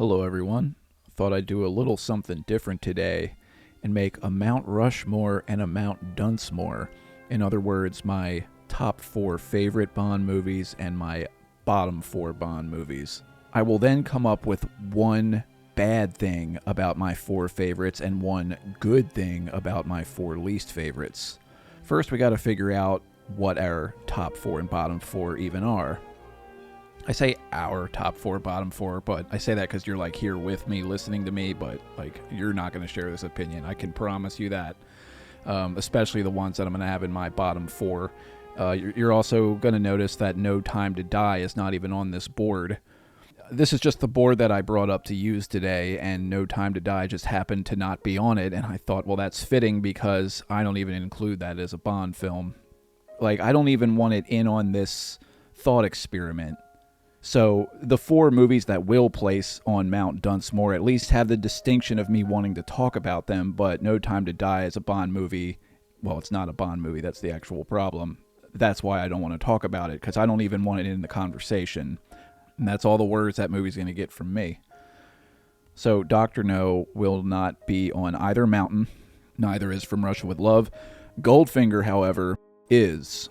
Hello, everyone. Thought I'd do a little something different today and make a Mount Rushmore and a Mount Dunsmore. In other words, my top 4 favorite Bond movies and my bottom 4 Bond movies. I will then come up with one bad thing about my 4 favorites and one good thing about my 4 least favorites. First, we got to figure out what our top 4 and bottom 4 even are. I say our top 4, bottom 4, but I say that because you're like here with me, listening to me, but like you're not going to share this opinion. I can promise you that. Especially the ones that I'm going to have in my bottom 4. You're also going to notice that No Time to Die is not even on this board. This is just the board that I brought up to use today, and No Time to Die just happened to not be on it, and I thought, well, that's fitting because I don't even include that as a Bond film. Like, I don't even want it in on this thought experiment. So the 4 movies that will place on Mount Dunsmore at least have the distinction of me wanting to talk about them, but No Time to Die is a Bond movie. Well, it's not a Bond movie. That's the actual problem. That's why I don't want to talk about it, because I don't even want it in the conversation. And that's all the words that movie's going to get from me. So Dr. No will not be on either mountain. Neither is From Russia with Love. Goldfinger, however, is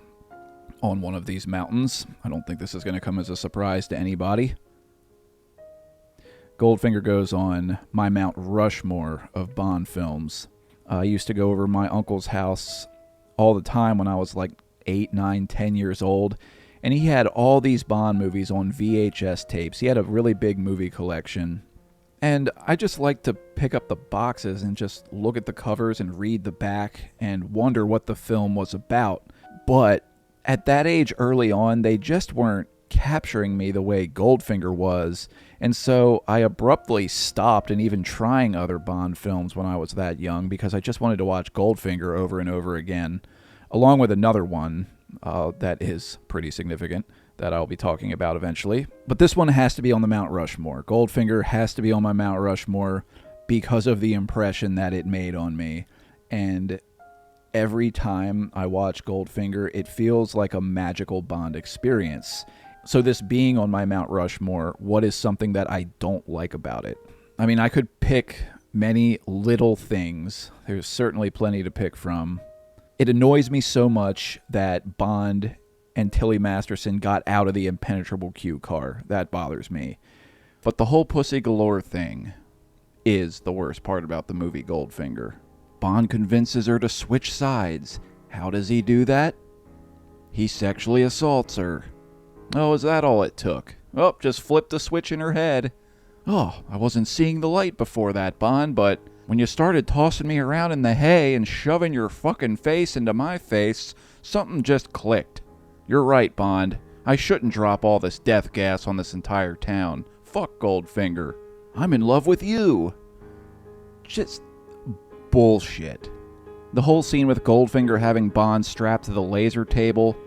on one of these mountains. I don't think this is going to come as a surprise to anybody. Goldfinger goes on my Mount Rushmore of Bond films. I used to go over my uncle's house all the time when I was like 8, 9, 10 years old, and he had all these Bond movies on VHS tapes. He had a really big movie collection, and I just like to pick up the boxes and just look at the covers and read the back and wonder what the film was about. But at that age early on, they just weren't capturing me the way Goldfinger was, and so I abruptly stopped and even trying other Bond films when I was that young because I just wanted to watch Goldfinger over and over again, along with another one that is pretty significant that I'll be talking about eventually. But this one has to be on the Mount Rushmore. Goldfinger has to be on my Mount Rushmore because of the impression that it made on me, and every time I watch Goldfinger, it feels like a magical Bond experience. So this being on my Mount Rushmore, what is something that I don't like about it? I mean, I could pick many little things. There's certainly plenty to pick from. It annoys me so much that Bond and Tilly Masterson got out of the impenetrable Q car. That bothers me. But the whole Pussy Galore thing is the worst part about the movie Goldfinger. Bond convinces her to switch sides. How does he do that? He sexually assaults her. Oh, is that all it took? Oh, just flipped a switch in her head. Oh, I wasn't seeing the light before that, Bond, but when you started tossing me around in the hay and shoving your fucking face into my face, something just clicked. You're right, Bond. I shouldn't drop all this death gas on this entire town. Fuck Goldfinger. I'm in love with you. Just bullshit. The whole scene with Goldfinger having Bond strapped to the laser table,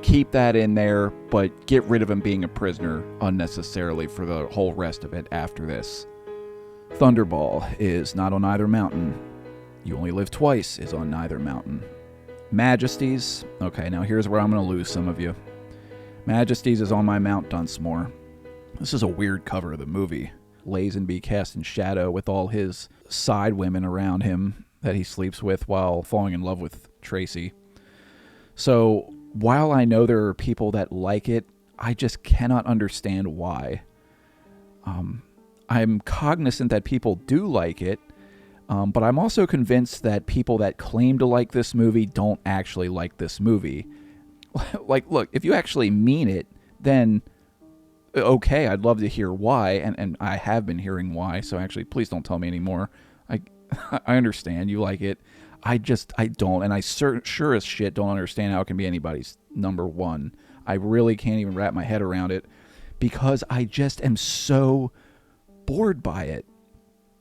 keep that in there, but get rid of him being a prisoner unnecessarily for the whole rest of it after this. Thunderball is not on either mountain. You Only Live Twice is on neither mountain. Majesties, okay, now here's where I'm going to lose some of you. Majesties is on my Mount Dunsmore. This is a weird cover of the movie. Lazenby cast in shadow with all his side women around him that he sleeps with while falling in love with Tracy. So while I know there are people that like it, I just cannot understand why. I'm cognizant that people do like it, but I'm also convinced that people that claim to like this movie don't actually like this movie. Like, look, if you actually mean it, then okay, I'd love to hear why, and I have been hearing why, so actually, please don't tell me anymore. I understand you like it. I don't, and I sure as shit don't understand how it can be anybody's number one. I really can't even wrap my head around it, because I just am so bored by it.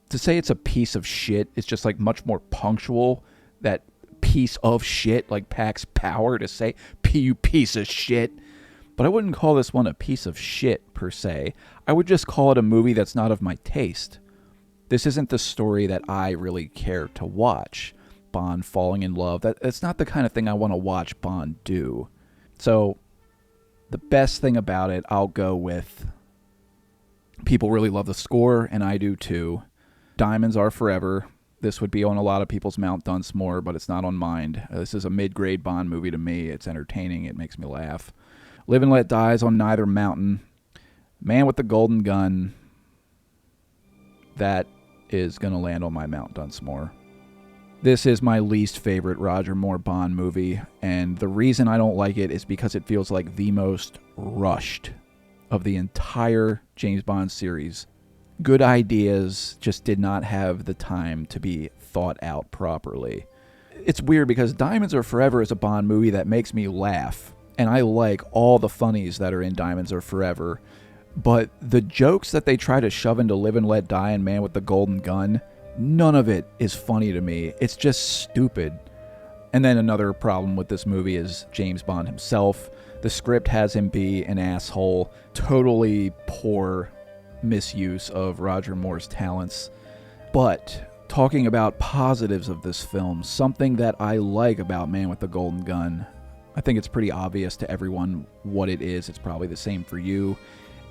To say it's a piece of shit is just like much more punctual. That piece of shit like packs power to say, you piece of shit. But I wouldn't call this one a piece of shit, per se. I would just call it a movie that's not of my taste. This isn't the story that I really care to watch. Bond falling in love. That's not the kind of thing I want to watch Bond do. So, the best thing about it, I'll go with People really love the score, and I do too. Diamonds Are Forever. This would be on a lot of people's Mount Dunsmore, but it's not on mine. This is a mid-grade Bond movie to me. It's entertaining. It makes me laugh. Live and Let Die is on neither mountain. Man with the Golden Gun. That is going to land on my Mount Dunsmore. This is my least favorite Roger Moore Bond movie, and the reason I don't like it is because it feels like the most rushed of the entire James Bond series. Good ideas just did not have the time to be thought out properly. It's weird because Diamonds Are Forever is a Bond movie that makes me laugh, and I like all the funnies that are in Diamonds Are Forever, but the jokes that they try to shove into Live and Let Die and Man with the Golden Gun, none of it is funny to me. It's just stupid. And then another problem with this movie is James Bond himself. The script has him be an asshole. Totally poor misuse of Roger Moore's talents. But talking about positives of this film, something that I like about Man with the Golden Gun, I think it's pretty obvious to everyone what it is. It's probably the same for you.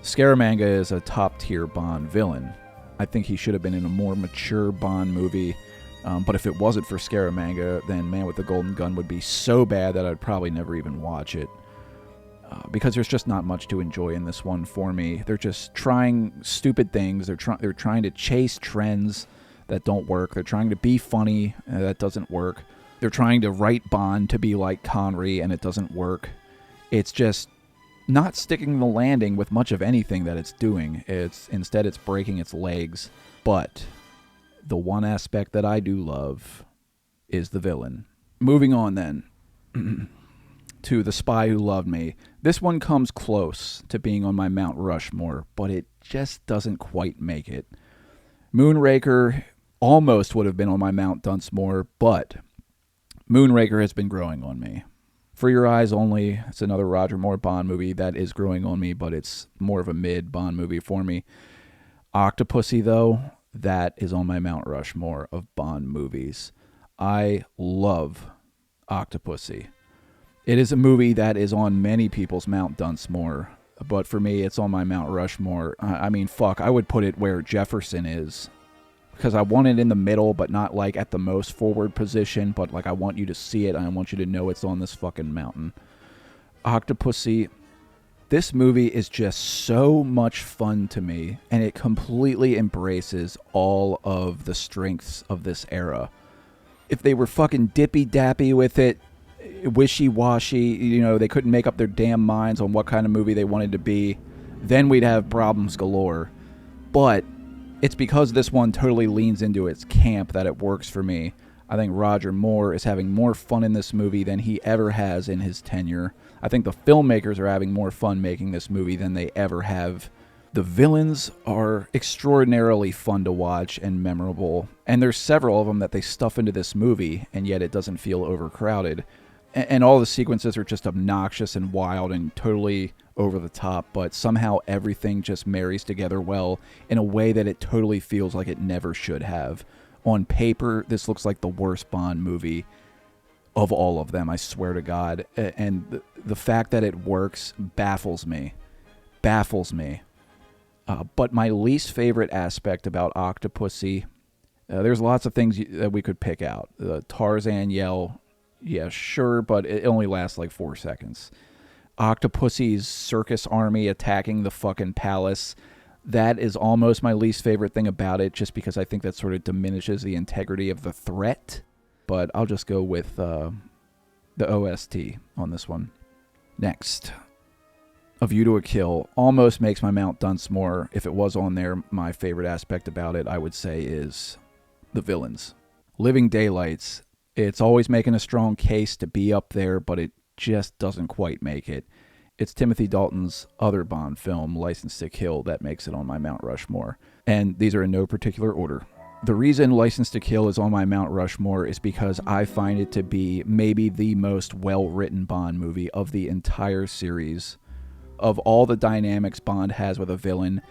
Scaramanga is a top-tier Bond villain. I think he should have been in a more mature Bond movie. But if it wasn't for Scaramanga, then Man with the Golden Gun would be so bad that I'd probably never even watch it. Because there's just not much to enjoy in this one for me. They're just trying stupid things. They're trying to chase trends that don't work. They're trying to be funny. That doesn't work. They're trying to write Bond to be like Connery, and it doesn't work. It's just not sticking the landing with much of anything that it's doing. Instead, it's breaking its legs. But the one aspect that I do love is the villain. Moving on then to The Spy Who Loved Me. This one comes close to being on my Mount Rushmore, but it just doesn't quite make it. Moonraker almost would have been on my Mount Dunsmore, but Moonraker has been growing on me. For Your Eyes Only, it's another Roger Moore Bond movie that is growing on me, but it's more of a mid-Bond movie for me. Octopussy, though, that is on my Mount Rushmore of Bond movies. I love Octopussy. It is a movie that is on many people's Mount Dunsmore, but for me, it's on my Mount Rushmore. I mean, fuck, I would put it where Jefferson is, because I want it in the middle, but not like at the most forward position, but like I want you to see it, and I want you to know it's on this fucking mountain. Octopussy, this movie is just so much fun to me, and it completely embraces all of the strengths of this era. If they were fucking dippy-dappy with it, wishy-washy, you know, they couldn't make up their damn minds on what kind of movie they wanted to be, then we'd have problems galore. But it's because this one totally leans into its camp that it works for me. I think Roger Moore is having more fun in this movie than he ever has in his tenure. I think the filmmakers are having more fun making this movie than they ever have. The villains are extraordinarily fun to watch and memorable, and there's several of them that they stuff into this movie, and yet it doesn't feel overcrowded. And all the sequences are just obnoxious and wild and totally over the top, but somehow everything just marries together well in a way that it totally feels like it never should have. On paper, this looks like the worst Bond movie of all of them, I swear to God. And the fact that it works baffles me. Baffles me. But my least favorite aspect about Octopussy, there's lots of things that we could pick out. The Tarzan yell, yeah, sure, but it only lasts like 4 seconds. Octopussy's circus army attacking the fucking palace, that is almost my least favorite thing about it, just because I think that sort of diminishes the integrity of the threat. But I'll just go with the OST on this one. Next, A View to a Kill almost makes my Mount Dunsmore. If it was on there, my favorite aspect about it, I would say, is the villains. Living Daylights, it's always making a strong case to be up there, but it just doesn't quite make it. It's Timothy Dalton's other Bond film, License to Kill, that makes it on my Mount Rushmore. And these are in no particular order. The reason License to Kill is on my Mount Rushmore is because I find it to be maybe the most well-written Bond movie of the entire series. Of all the dynamics Bond has with a villain,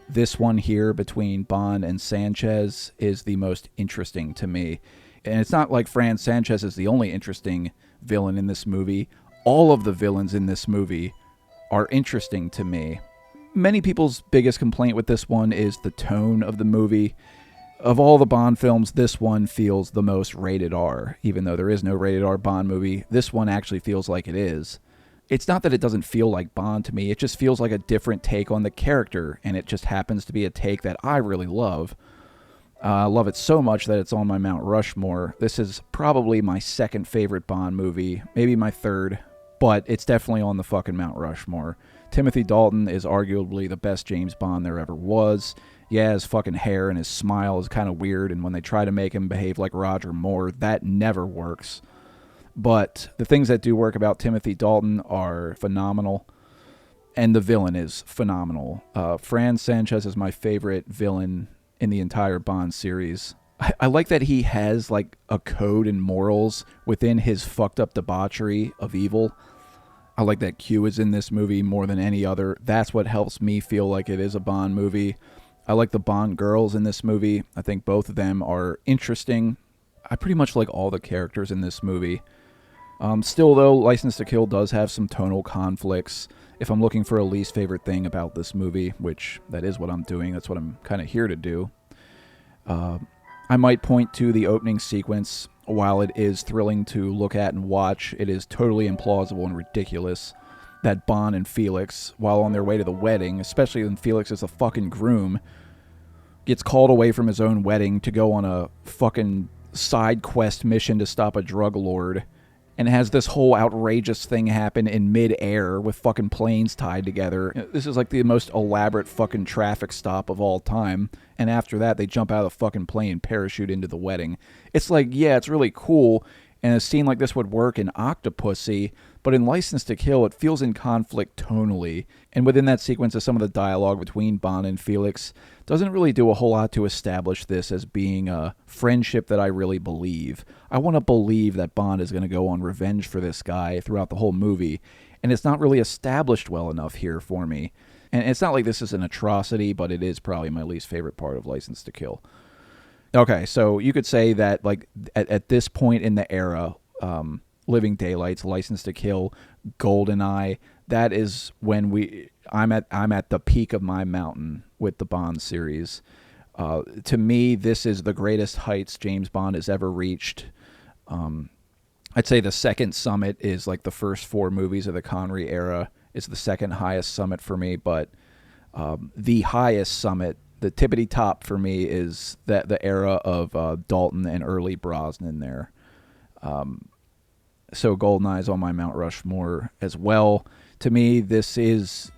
this one here between Bond and Sanchez is the most interesting to me. And it's not like Fran Sanchez is the only interesting villain in this movie. All of the villains in this movie are interesting to me. Many people's biggest complaint with this one is the tone of the movie. Of all the Bond films, this one feels the most rated R. Even though there is no rated R Bond movie, this one actually feels like it is. It's not that it doesn't feel like Bond to me, it just feels like a different take on the character, and it just happens to be a take that I really love. I love it so much that it's on my Mount Rushmore. This is probably my second favorite Bond movie, maybe my third, but it's definitely on the fucking Mount Rushmore. Timothy Dalton is arguably the best James Bond there ever was. Yeah, his fucking hair and his smile is kind of weird, and when they try to make him behave like Roger Moore, that never works. But the things that do work about Timothy Dalton are phenomenal, and the villain is phenomenal. Fran Sanchez is my favorite villain in the entire Bond series. I like that he has like a code and morals within his fucked up debauchery of evil. I like that Q is in this movie more than any other. That's what helps me feel like it is a Bond movie. I like the Bond girls in this movie. I think both of them are interesting. I pretty much like all the characters in this movie. Still, though, License to Kill does have some tonal conflicts. If I'm looking for a least favorite thing about this movie, which that is what I'm doing, that's what I'm kind of here to do, I might point to the opening sequence. While it is thrilling to look at and watch, it is totally implausible and ridiculous that Bond and Felix, while on their way to the wedding, especially when Felix is a fucking groom, gets called away from his own wedding to go on a fucking side quest mission to stop a drug lord, and has this whole outrageous thing happen in mid-air with fucking planes tied together. This is like the most elaborate fucking traffic stop of all time. And after that, they jump out of the fucking plane and parachute into the wedding. It's like, yeah, it's really cool, and a scene like this would work in Octopussy, but in License to Kill, it feels in conflict tonally. And within that sequence of some of the dialogue between Bond and Felix doesn't really do a whole lot to establish this as being a friendship that I really believe. I want to believe that Bond is going to go on revenge for this guy throughout the whole movie, and it's not really established well enough here for me. And it's not like this is an atrocity, but it is probably my least favorite part of License to Kill. Okay, so you could say that like at this point in the era, Living Daylights, License to Kill, GoldenEye, that is when I'm at the peak of my mountain with the Bond series. To me, this is the greatest heights James Bond has ever reached. I'd say the second summit is like the first four movies of the Connery era. It's the second highest summit for me, but the highest summit, the tippity top for me, is the era of Dalton and early Brosnan there. So GoldenEye is on my Mount Rushmore as well. To me, this is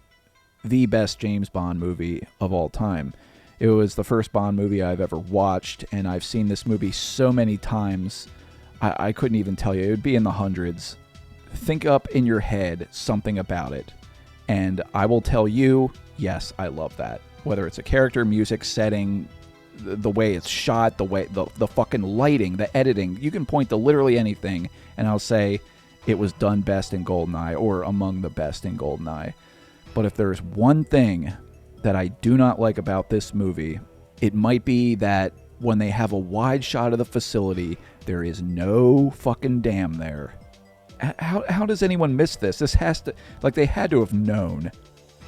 the best James Bond movie of all time. It was the first Bond movie I've ever watched, and I've seen this movie so many times, I couldn't even tell you. It would be in the hundreds. Think up in your head something about it, and I will tell you, yes, I love that. Whether it's a character, music, setting, the way it's shot, the fucking lighting, the editing, you can point to literally anything, and I'll say it was done best in GoldenEye, or among the best in GoldenEye. But if there's one thing that I do not like about this movie, it might be that when they have a wide shot of the facility, there is no fucking dam there. How does anyone miss this? This has to, like, they had to have known.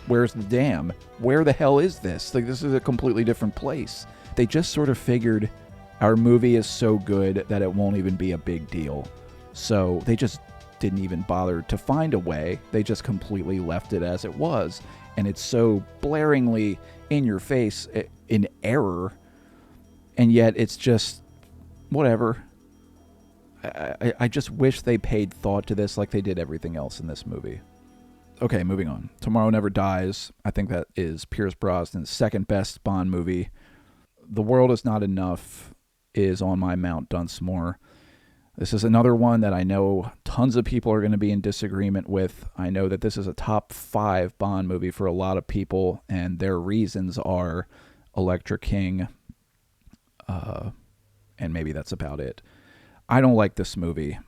Where's the dam? Where the hell is this? Like, this is a completely different place. They just sort of figured our movie is so good that it won't even be a big deal. So they just didn't even bother to find a way. They just completely left it as it was. And it's so blaringly in your face in error. And yet it's just whatever. I just wish they paid thought to this like they did everything else in this movie. Okay, moving on. Tomorrow Never Dies. I think that is Pierce Brosnan's second best Bond movie. The World Is Not Enough is on my Mount Dunsmore. This is another one that I know tons of people are going to be in disagreement with. I know that this is a top 5 Bond movie for a lot of people, and their reasons are Electra King, and maybe that's about it. I don't like this movie.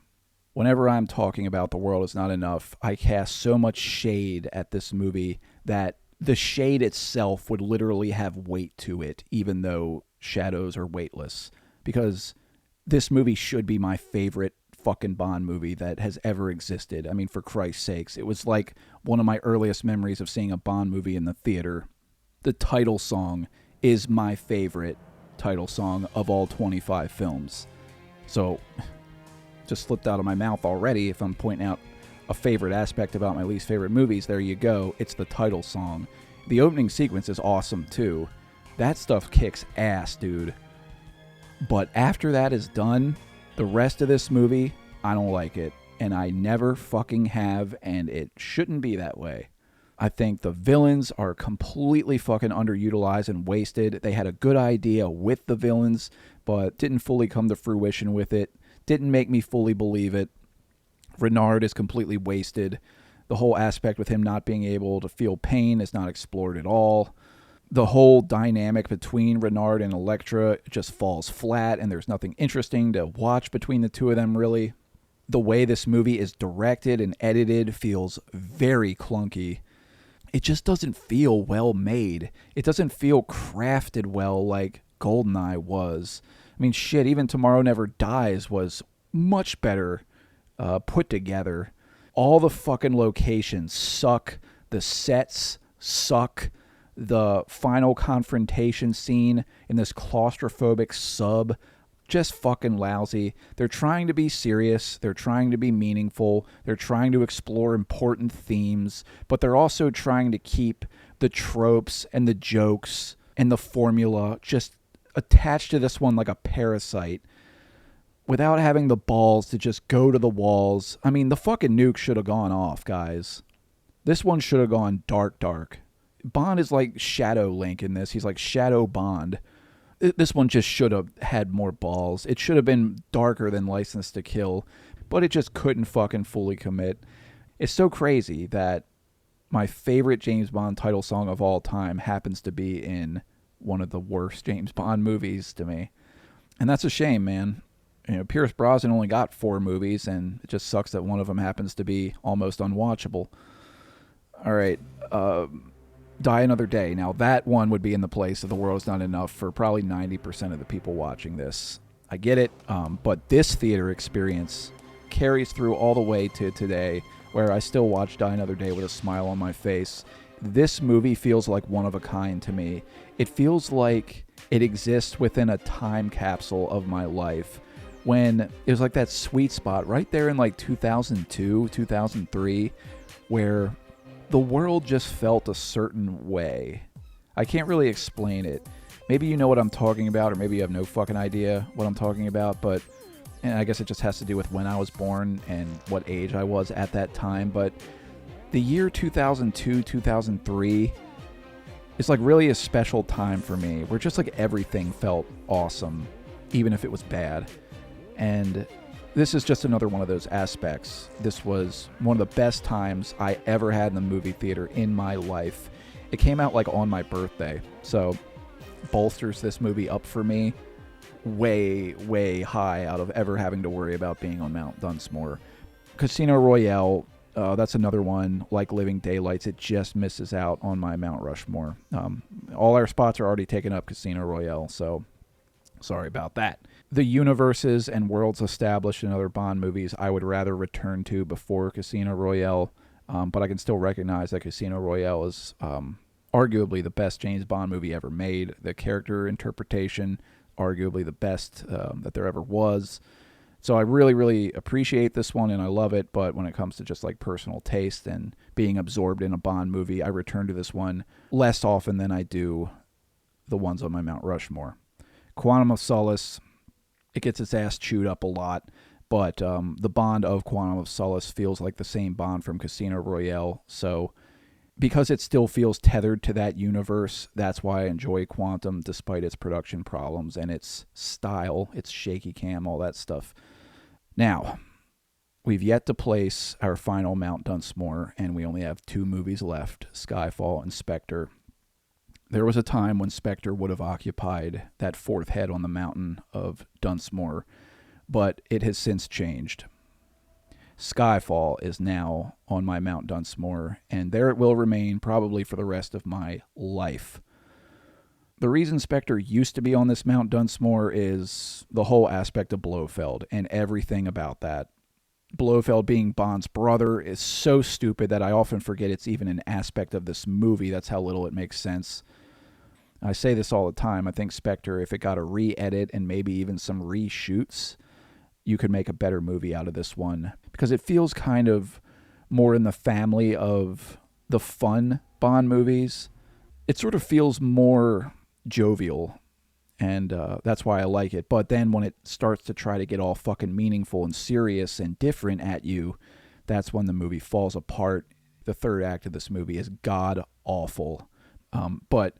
Whenever I'm talking about The World Is Not Enough, I cast so much shade at this movie that the shade itself would literally have weight to it, even though shadows are weightless. Because this movie should be my favorite fucking Bond movie that has ever existed. I mean, for Christ's sakes, it was like one of my earliest memories of seeing a Bond movie in the theater. The title song is my favorite title song of all 25 films. So, just slipped out of my mouth already if I'm pointing out a favorite aspect about my least favorite movies. There you go. It's the title song. The opening sequence is awesome too. That stuff kicks ass, dude. But after that is done, the rest of this movie, I don't like it. And I never fucking have, and it shouldn't be that way. I think the villains are completely fucking underutilized and wasted. They had a good idea with the villains, but didn't fully come to fruition with it. Didn't make me fully believe it. Renard is completely wasted. The whole aspect with him not being able to feel pain is not explored at all. The whole dynamic between Renard and Elektra just falls flat, and there's nothing interesting to watch between the two of them, really. The way this movie is directed and edited feels very clunky. It just doesn't feel well made. It doesn't feel crafted well like GoldenEye was. I mean, shit, even Tomorrow Never Dies was much better put together. All the fucking locations suck. The sets suck. The final confrontation scene in this claustrophobic sub, just fucking lousy. They're trying to be serious. They're trying to be meaningful. They're trying to explore important themes, but they're also trying to keep the tropes and the jokes and the formula just attached to this one like a parasite without having the balls to just go to the walls. I mean, the fucking nuke should have gone off, guys. This one should have gone dark. Bond is like Shadow Link in this. He's like Shadow Bond. This one just should have had more balls. It should have been darker than License to Kill, but it just couldn't fucking fully commit. It's so crazy that my favorite James Bond title song of all time happens to be in one of the worst James Bond movies to me. And that's a shame, man. You know, Pierce Brosnan only got 4 movies, and it just sucks that one of them happens to be almost unwatchable. All right, Die Another Day. Now, that one would be in the place of The World Is Not Enough for probably 90% of the people watching this. I get it, but this theater experience carries through all the way to today, where I still watch Die Another Day with a smile on my face. This movie feels like one of a kind to me. It feels like it exists within a time capsule of my life, when it was like that sweet spot right there in like 2002, 2003, where the world just felt a certain way. I can't really explain it. Maybe you know what I'm talking about, or maybe you have no fucking idea what I'm talking about, but and I guess it just has to do with when I was born and what age I was at that time. But the year 2002, 2003 is like really a special time for me, where just like everything felt awesome, even if it was bad. And this is just another one of those aspects. This was one of the best times I ever had in the movie theater in my life. It came out like on my birthday, so bolsters this movie up for me way, way high out of ever having to worry about being on Mount Dunsmore. Casino Royale, that's another one, like Living Daylights, it just misses out on my Mount Rushmore. All our spots are already taken up Casino Royale, so sorry about that. The universes and worlds established in other Bond movies I would rather return to before Casino Royale, but I can still recognize that Casino Royale is arguably the best James Bond movie ever made. The character interpretation, arguably the best that there ever was. So I really, really appreciate this one, and I love it, but when it comes to just like personal taste and being absorbed in a Bond movie, I return to this one less often than I do the ones on my Mount Rushmore. Quantum of Solace, it gets its ass chewed up a lot, but the Bond of Quantum of Solace feels like the same Bond from Casino Royale, so because it still feels tethered to that universe, that's why I enjoy Quantum despite its production problems and its style, its shaky cam, all that stuff. Now, we've yet to place our final Mount Dunsmore, and we only have 2 movies left, Skyfall and Spectre. There was a time when Spectre would have occupied that 4th head on the mountain of Dunsmore, but it has since changed. Skyfall is now on my Mount Dunsmore, and there it will remain probably for the rest of my life. The reason Spectre used to be on this Mount Dunsmore is the whole aspect of Blofeld and everything about that. Blofeld being Bond's brother is so stupid that I often forget it's even an aspect of this movie. That's how little it makes sense. I say this all the time. I think Spectre, if it got a re-edit and maybe even some reshoots, you could make a better movie out of this one. Because it feels kind of more in the family of the fun Bond movies. It sort of feels more jovial, and that's why I like it. But then when it starts to try to get all fucking meaningful and serious and different at you, that's when the movie falls apart. The third act of this movie is god awful. But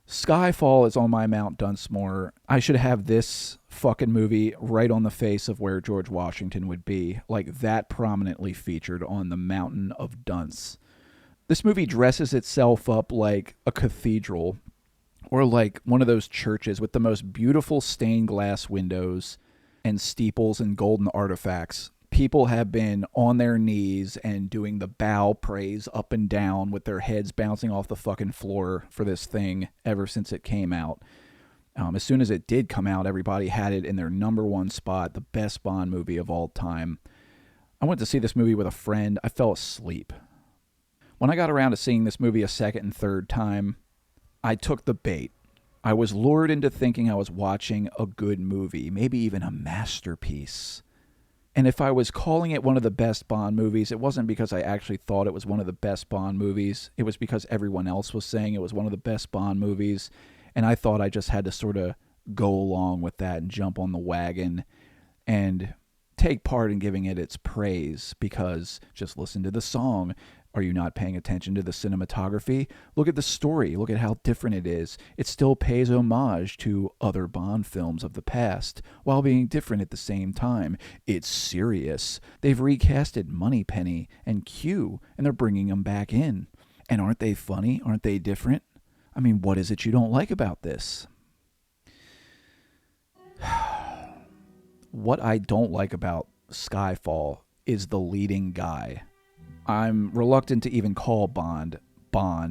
Skyfall is on my Mount Dunsmore. I should have this fucking movie right on the face of where George Washington would be, like that prominently featured on the mountain of dunce. This movie dresses itself up like a cathedral or like one of those churches with the most beautiful stained glass windows and steeples and golden artifacts. People have been on their knees and doing the bow praise up and down with their heads bouncing off the fucking floor for this thing ever since it came out. As soon as it did come out, everybody had it in their number one spot, the best Bond movie of all time. I went to see this movie with a friend. I fell asleep. When I got around to seeing this movie a second and third time, I took the bait. I was lured into thinking I was watching a good movie, maybe even a masterpiece. And if I was calling it one of the best Bond movies, it wasn't because I actually thought it was one of the best Bond movies. It was because everyone else was saying it was one of the best Bond movies. And I thought I just had to sort of go along with that and jump on the wagon and take part in giving it its praise, because just listen to the song. Are you not paying attention to the cinematography? Look at the story. Look at how different it is. It still pays homage to other Bond films of the past while being different at the same time. It's serious. They've recasted Moneypenny and Q, and they're bringing them back in. And aren't they funny? Aren't they different? I mean, what is it you don't like about this? What I don't like about Skyfall is the leading guy. I'm reluctant to even call Bond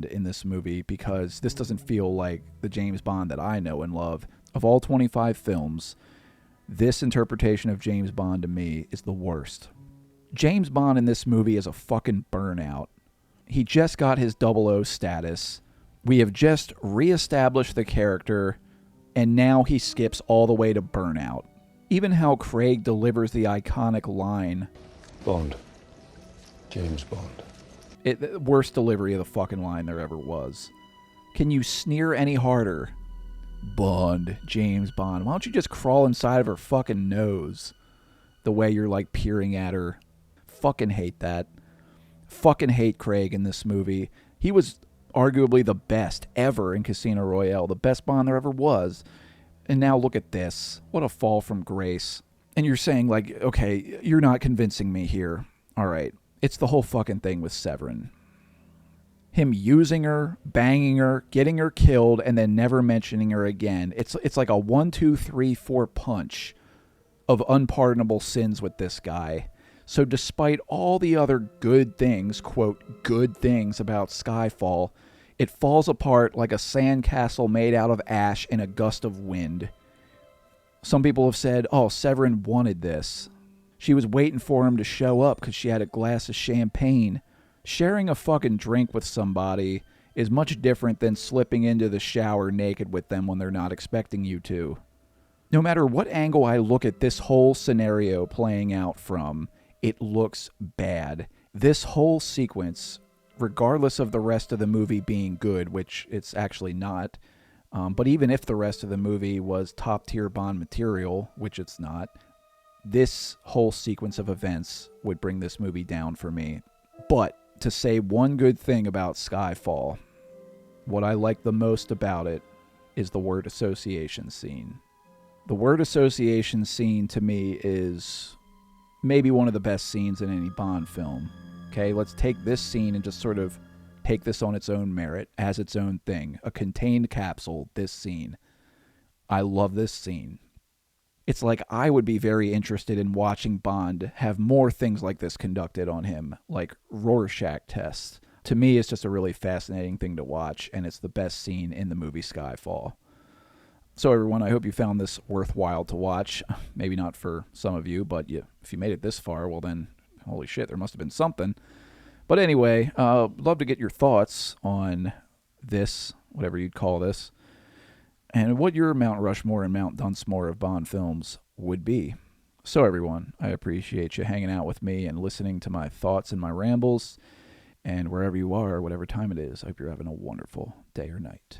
in this movie because this doesn't feel like the James Bond that I know and love. Of all 25 films, this interpretation of James Bond to me is the worst. James Bond in this movie is a fucking burnout. He just got his 00 status. We have just reestablished the character, and now he skips all the way to burnout. Even how Craig delivers the iconic line, Bond. James Bond. The worst delivery of the fucking line there ever was. Can you sneer any harder? Bond, James Bond. Why don't you just crawl inside of her fucking nose? The way you're like peering at her. Fucking hate that. Fucking hate Craig in this movie. He was arguably the best ever in Casino Royale. The best Bond there ever was. And now look at this. What a fall from grace. And you're saying like, okay, you're not convincing me here. All right. It's the whole fucking thing with Severin. Him using her, banging her, getting her killed, and then never mentioning her again. It's like a 1, 2, 3, 4 punch of unpardonable sins with this guy. So despite all the other good things, quote, good things about Skyfall, it falls apart like a sandcastle made out of ash in a gust of wind. Some people have said, oh, Severin wanted this. She was waiting for him to show up because she had a glass of champagne. Sharing a fucking drink with somebody is much different than slipping into the shower naked with them when they're not expecting you to. No matter what angle I look at this whole scenario playing out from, it looks bad. This whole sequence, regardless of the rest of the movie being good, which it's actually not, but even if the rest of the movie was top-tier Bond material, which it's not, this whole sequence of events would bring this movie down for me. But to say one good thing about Skyfall, what I like the most about it is the word association scene. The word association scene to me is maybe one of the best scenes in any Bond film. Okay, let's take this scene and just sort of take this on its own merit as its own thing. A contained capsule, this scene. I love this scene. It's like I would be very interested in watching Bond have more things like this conducted on him, like Rorschach tests. To me, it's just a really fascinating thing to watch, and it's the best scene in the movie Skyfall. So everyone, I hope you found this worthwhile to watch. Maybe not for some of you, but if you made it this far, well then, holy shit, there must have been something. But anyway, love to get your thoughts on this, whatever you'd call this, and what your Mount Rushmore and Mount Dunsmore of Bond films would be. So everyone, I appreciate you hanging out with me and listening to my thoughts and my rambles. And wherever you are, whatever time it is, I hope you're having a wonderful day or night.